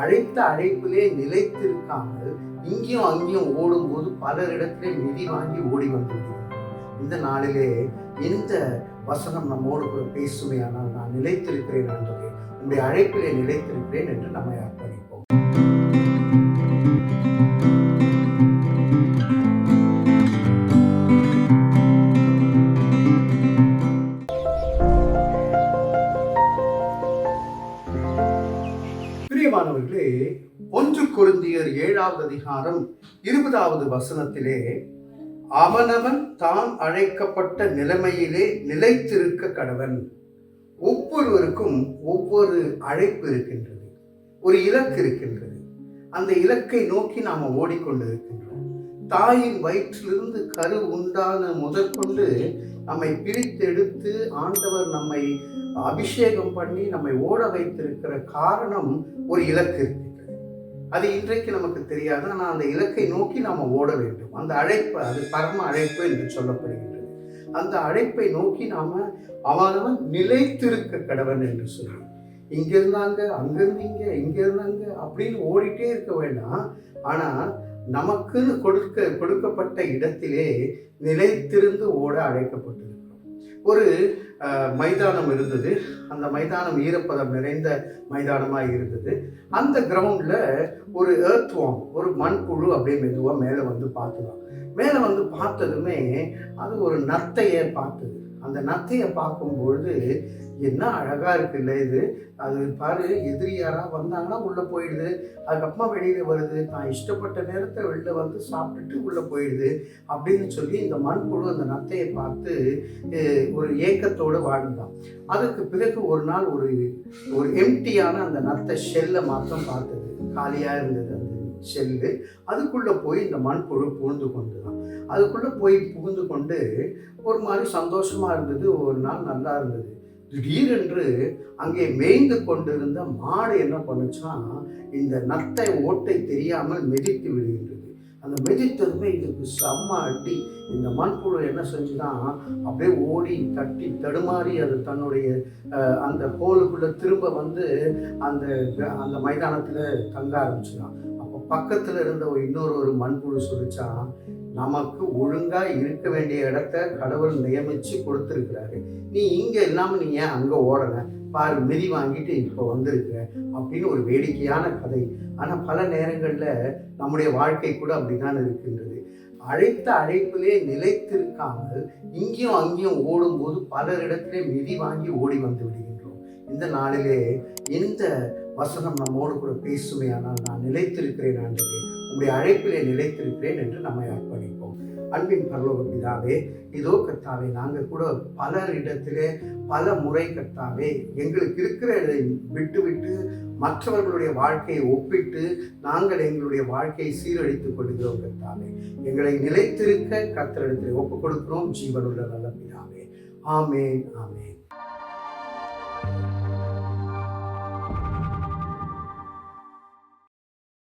அழைத்த அழைப்பிலே நிலைத்திருக்காமல் இங்கேயும் அங்கேயும் ஓடும்போது பலரிடத்திலே மிதி வாங்கி ஓடி வந்துவிடுகிறோம். இந்த நாளிலே இந்த வசனம் நம்மோடு கூட பேசுமையானால் நான் நிலைத்திருக்கிறேன் என்பதை, உங்களுடைய அழைப்பிலே நிலைத்திருக்கிறேன் என்று நம்மை அர்ப்பணிப்போம். பிரியமானவர்களே, 1 கொரிந்தியர் 7வது அதிகாரம் 20வது வசனத்திலே, அவனவன் தான் அழைக்கப்பட்ட நிலைமையிலே நிலைத்திருக்க கடவன். ஒவ்வொருவருக்கும் ஒவ்வொரு அழைப்பு இருக்கின்றது, ஒரு இலக்கு இருக்கின்றது. அந்த இலக்கை நோக்கி நாம் ஓடிக்கொண்டிருக்கின்றோம். தாயின் வயிற்றிலிருந்து கரு உண்டான முதற்கொண்டு நம்மை பிரித்தெடுத்து ஆண்டவர் நம்மை அபிஷேகம் பண்ணி நம்மை ஓட வைத்திருக்கிற காரணம் ஒரு இலக்கு இருக்கின்றது. அது இன்றைக்கு நமக்கு தெரியாது, ஆனால் அந்த இலக்கை நோக்கி நாம் ஓட வேண்டும். அந்த அழைப்பு, அது பரம அழைப்பு என்று சொல்லப்படுகின்றது. அந்த அழைப்பை நோக்கி நாம் அவனவன் நிலைத்திருக்க கடவன் என்று சொல்லி, இங்கே இருந்தாங்க, அங்கிருந்து இங்கே இருந்தாங்க அப்படின்னு ஓடிட்டே இருக்க வேண்டாம். ஆனால் நமக்குன்னு கொடுக்கப்பட்ட இடத்திலே நிலைத்திருந்து ஓட அழைக்கப்பட்டிருக்கிறோம். ஒரு மைதானம் இருந்தது. அந்த மைதானம் ஈரப்பதம் நிறைந்த மைதானமாக இருந்தது. அந்த கிரவுண்டில் ஒரு எர்த்வார்ம், ஒரு மண்புழு அப்படியே மெதுவாக மேலே வந்து பார்த்துதான். மேலே வந்து பார்த்ததுமே அது ஒரு நத்தையை பார்த்தது. அந்த நத்தையை பார்க்கும்பொழுது, என்ன அழகாக இருக்குல்ல இது, அது பாரு, எதிரி யாராக வந்தாங்கன்னா உள்ளே போயிடுது, அதுக்கப்புறமா வெளியில் வருது, நான் இஷ்டப்பட்ட நேரத்தை வெளில வந்து சாப்பிட்டுட்டு உள்ளே போயிடுது அப்படின்னு சொல்லி இந்த மண்புழு அந்த நத்தையை பார்த்து ஒரு ஏக்கத்தோடு வாழ்ந்தான். அதுக்கு பிறகு ஒரு நாள் ஒரு எம்டியான அந்த நத்தை ஷெல்லை மாத்திரம் பார்த்தது. காலியாக இருந்தது அந்த ஷெல்லு. அதுக்குள்ளே போய் இந்த மண்புழு புகுந்து கொண்டு தான், அதுக்குள்ளே போய் புகுந்து கொண்டு ஒரு மாதிரி சந்தோஷமாக இருந்தது. ஒரு நாள் நல்லா இருந்தது. திடீரென்று அங்கே மேய்ந்து கொண்டிருந்த மாடு என்ன பண்ணுச்சுன்னா, இந்த நத்தை ஓட்டை தெரியாமல் மிதித்து விடுகின்றது. அந்த மிதித்ததுமே இதுக்கு செம்ம அடி. இந்த மண்புழு என்ன செஞ்சுதான், அப்படியே ஓடி தட்டி தடுமாறி அது தன்னுடைய அந்த கோலுக்குள்ளே திரும்ப வந்து அந்த மைதானத்தில் தங்க ஆரம்பிச்சுதான். அப்போ பக்கத்தில் இருந்த இன்னொரு மண்புழு சொல்லிச்சான், நமக்கு ஒழுங்காக இருக்க வேண்டிய இடத்த கடவுள் நியமித்து கொடுத்துருக்கிறாரு, நீ இங்கே இல்லாமல் நீ ஏன் அங்கே ஓடலை, பாரு மிதி வாங்கிட்டு இப்போ வந்திருக்க அப்படின்னு ஒரு வேடிக்கையான கதை. ஆனால் பல நேரங்களில் நம்முடைய வாழ்க்கை கூட அப்படிதான் இருக்கின்றது. அழைத்த அழைப்பிலே நிலைத்திருக்காமல் இங்கேயும் அங்கேயும் ஓடும்போது பலரிடத்திலே மிதி வாங்கி ஓடி வந்து விடுகின்றோம். இந்த நாளிலே இந்த வசனம் நம்மோடு கூட பேசுமையானால் நான் நிலைத்திருக்கிறேன் ஆண்டவரே, உங்களுடைய அழைப்பிலே நிலைத்திருக்கிறேன் என்று நம்மை அர்ப்பணிப்போம். அன்பின் பரலோக பிதாவே, இதோ கர்த்தாவே, நாங்கள் கூட பலரிடத்திலே பல முறை கர்த்தாவே எங்களுக்கு இருக்கிறதை விட்டு மற்றவர்களுடைய வாழ்க்கையை ஒப்பிட்டு நாங்கள் எங்களுடைய வாழ்க்கையை சீரழித்துக் கொள்கிறோம். கர்த்தாவே, எங்களை நிலைத்திருக்க கர்த்தரிடத்திலே ஒப்புக் கொடுக்கிறோம். ஜீவனுள்ள நல்ல பிதாவே, ஆமேன், ஆமேன்.